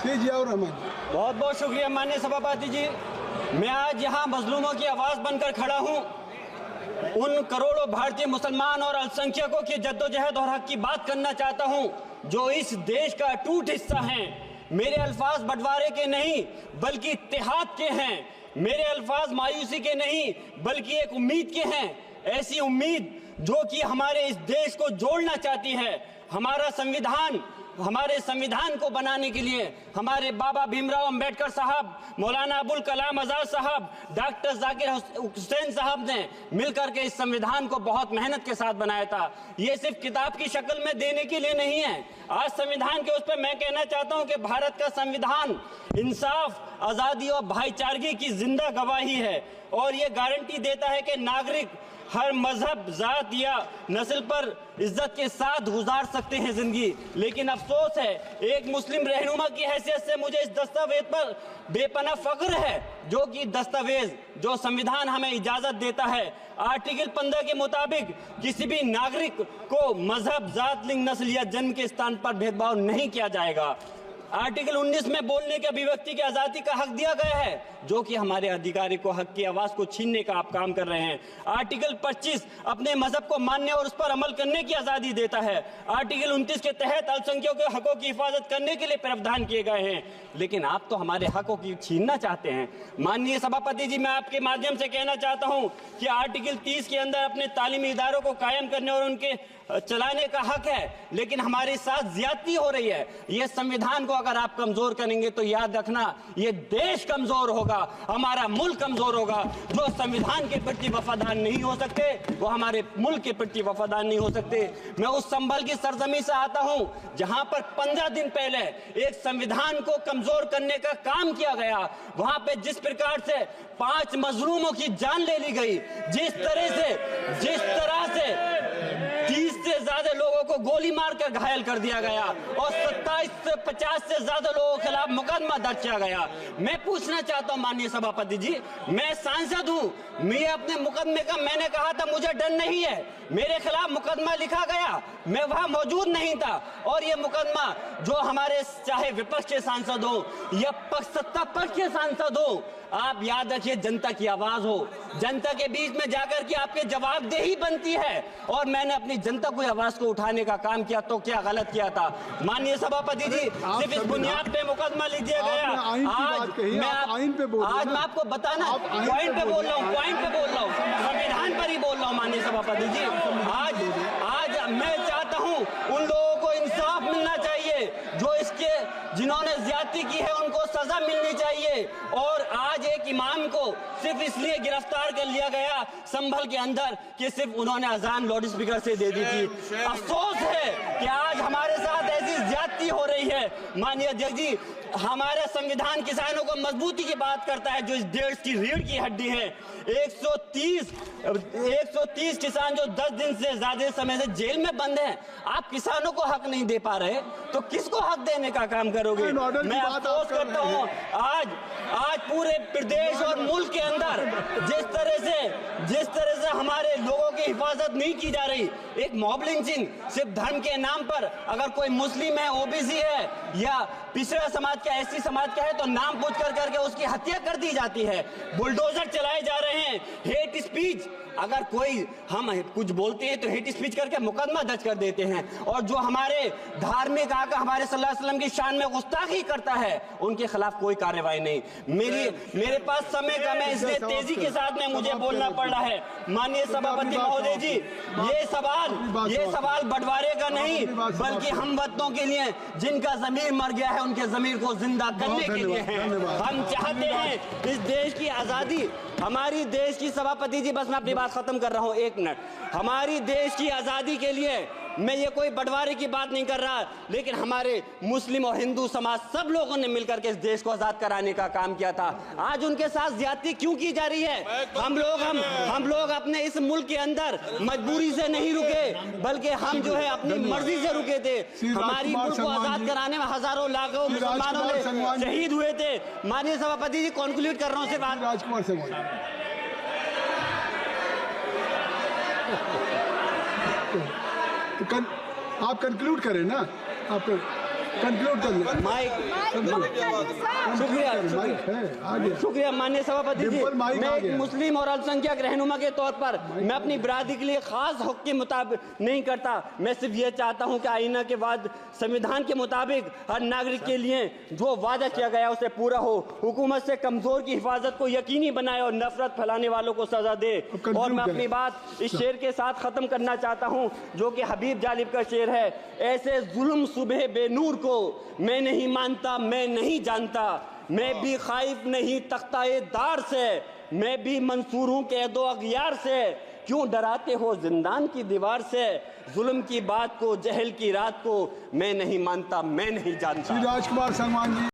जियाउर रहमान। बहुत बहुत शुक्रिया माननीय सभापति जी। मैं आज यहाँ मजलूमों की आवाज़ बनकर खड़ा हूँ। उन करोड़ों भारतीय मुसलमान और अल्पसंख्यकों की जद्दोजहद और हक की बात करना चाहता हूँ जो इस देश का अटूट हिस्सा हैं। मेरे अल्फाज बंटवारे के नहीं बल्कि इत्तेहाद के हैं। मेरे अल्फाज मायूसी के नहीं बल्कि एक उम्मीद के हैं। ऐसी उम्मीद जो कि हमारे इस देश को जोड़ना चाहती है। हमारे संविधान को बनाने के लिए हमारे बाबा भीमराव अंबेडकर साहब, मौलाना अबुल कलाम आजाद साहब, डॉक्टर जाकिर हुसैन साहब ने मिलकर के इस संविधान को बहुत मेहनत के साथ बनाया था। ये सिर्फ किताब की शक्ल में देने के लिए नहीं है। आज संविधान के उस पर मैं कहना चाहता हूं कि भारत का संविधान इंसाफ, आज़ादी और भाईचारगी की जिंदा गवाही है और ये गारंटी देता है कि नागरिक हर मजहब, जात या नस्ल पर इज्जत के साथ गुजार सकते हैं जिंदगी। लेकिन अफसोस है, एक मुस्लिम रहनुमा की हैसियत से मुझे इस दस्तावेज पर बेपनाह फख्र है जो कि दस्तावेज जो संविधान हमें इजाजत देता है। आर्टिकल 15 के मुताबिक किसी भी नागरिक को मजहब, जात, लिंग, नस्ल या जन्म के स्थान पर भेदभाव नहीं किया जाएगा। आर्टिकल 19 में बोलने के अभिव्यक्ति की आज़ादी का हक दिया गया है जो कि हमारे अधिकारी को हक की आवाज़ को छीनने का आप काम कर रहे हैं। आर्टिकल 25 अपने मजहब को मानने और उस पर अमल करने की आज़ादी देता है। आर्टिकल 29 के तहत अल्पसंख्यकों के हकों की हिफाजत करने के लिए प्रावधान किए गए हैं। लेकिन आप तो हमारे हकों की छीनना चाहते हैं। माननीय सभापति जी, मैं आपके माध्यम से कहना चाहता हूं कि आर्टिकल 30 के अंदर अपने तालीमी इदारों को कायम करने और उनके चलाने का हक है, लेकिन हमारे साथ ज्यादती हो रही है। ये संविधान को अगर आप कमजोर करेंगे तो याद रखना ये देश कमजोर होगा, हमारा मुल्क कमजोर होगा। जो संविधान के प्रति वफादार नहीं हो सकते वो हमारे मुल्क के प्रति वफादार नहीं हो सकते। मैं उस संभल की सरजमी से आता हूं जहां पर 15 दिन पहले एक संविधान को कमजोर करने का काम किया गया। वहां पे जिस प्रकार से 5 मजलूमों की जान ले ली गई, जिस तरह से 30 से ज्यादा लोगों को गोली मारकर घायल कर दिया गया और 27 से 50 से ज्यादा लोगों के खिलाफ मुकदमा दर्ज किया गया। मैं पूछना चाहता हूं माननीय सभापति जी, मैं सांसद हूं, मैं अपने मुकदमे का मैंने कहा था मुझे डर नहीं है। मेरे खिलाफ मुकदमा लिखा गया, मैं वहां मौजूद नहीं था और ये मुकदमा जो हमारे चाहे विपक्ष के सांसद हो या सत्ता पक्ष के सांसद हो, आप याद रखिए जनता की आवाज हो, जनता के बीच में जाकर के आपके जवाबदेही बनती है। और मैंने अपनी जनता को आवाज को उठाने का काम किया तो क्या गलत किया था माननीय सभापति जी? सिर्फ इस बुनियाद पे मुकदमा लिख दिया गया। आज मैं आपको बताना पॉइंट पे बोल रहा हूँ, संविधान पर ही बोल रहा हूँ माननीय सभापति जी। आज मैं चाहता हूँ उन लोगों को इंसाफ मिलना चाहिए जो जिन्होंने ज्यादती की है, उनको सजा मिलनी चाहिए। और आज एक इमाम को सिर्फ इसलिए गिरफ्तार कर लिया गया संभल के अंदर कि सिर्फ उन्होंने अजान लाउड स्पीकर से दे दी थी। अफसोस है कि आज हमारे साथ ऐसी ज्यादती हो रही है। माननीय अध्यक्ष जी, हमारा संविधान किसानों को मजबूती की बात करता है जो इस देश की रीढ़ की हड्डी है। 130 किसान जो 10 दिन से ज्यादा समय से जेल में बंद हैं, आप किसानों को हक नहीं दे पा रहे तो किसको हक देने का काम करोगे? मैं अफसोस करता हूँ आज पूरे प्रदेश और मुल्क के अंदर जिस तरह से हमारे लोगों की हिफाजत नहीं की जा रही। एक मॉब लिंचिंग सिर्फ धर्म के नाम पर, अगर कोई मुस्लिम है, ओबीसी है या पिछड़ा समाज का, एससी समाज का है तो नाम पूछ करके उसकी हत्या कर दी जाती है। बुलडोजर चलाए जा रहे हैं। हेट स्पीच, अगर कोई हम कुछ बोलते हैं तो हेट स्पीच करके मुकदमा दर्ज कर देते हैं। और जो हमारे धार्मिक आका हमारे सल्लल्लाहु अलैहि वसल्लम की शान में गुस्ताखी करता है उनके खिलाफ कोई कार्रवाई नहीं। मेरे पास समय कम है इसलिए तेजी के साथ में मुझे बोलना पड़ रहा है। माननीय सभापति महोदय जी, ये सवाल बंटवारे का नहीं बल्कि हम वतनों के लिए जिनका जमीर मर गया है उनके जमीर को जिंदा करने के लिए है। हम चाहते हैं इस देश की आजादी, हमारी देश की सभापति जी, बस मैं अपनी बात खत्म कर रहा हूं, 1 मिनट। हमारी देश की आजादी के लिए मैं ये कोई बंटवारे की बात नहीं कर रहा, लेकिन हमारे मुस्लिम और हिंदू समाज सब लोगों ने मिलकर के इस देश को आजाद कराने का काम किया था। आज उनके साथ ज्यादती क्यों की जा रही है? हम लोग अपने इस मुल्क के अंदर मजबूरी से नहीं रुके बल्कि हम जो है अपनी मर्जी से रुके थे। हमारी मुल्क को आजाद कराने में हजारों लाखों मुसलमानों ने शहीद हुए थे। माननीय सभापति जी, कॉन्क्लूड कर रहा हूँ सिर्फ राजकुमार से आप कंक्लूड करें ना। आप कंक्लूड कर लो। माइक शुक्रिया माननीय सभापति जी। डिम्पल, माइक मैं आ एक गया। मुस्लिम और अल्पसंख्यक रहनुमा के तौर पर मैं अपनी बिरादरी के लिए खास हक के मुताबिक नहीं करता। मैं सिर्फ ये चाहता हूं कि आईना के बाद संविधान के मुताबिक हर नागरिक के लिए जो वादा किया गया उसे पूरा हो, हुकूमत से कमजोर की हिफाजत को यकीनी बनाए और नफरत फैलाने वालों को सजा दे। और मैं अपनी बात इस शेर के साथ खत्म करना चाहता हूं जो कि हबीब जालिब का शेर है। ऐसे जुल्म सुबह बेनूर को मैं नहीं मानता, मैं नहीं जानता, मैं भी खाइफ नहीं तख्ताए दार से, मैं भी मंसूर हूं कैदो अगयार से, क्यों डराते हो जिंदान की दीवार से, जुल्म की बात को जहल की रात को मैं नहीं मानता, मैं नहीं जानता। श्री राजकुमार संगवान जी।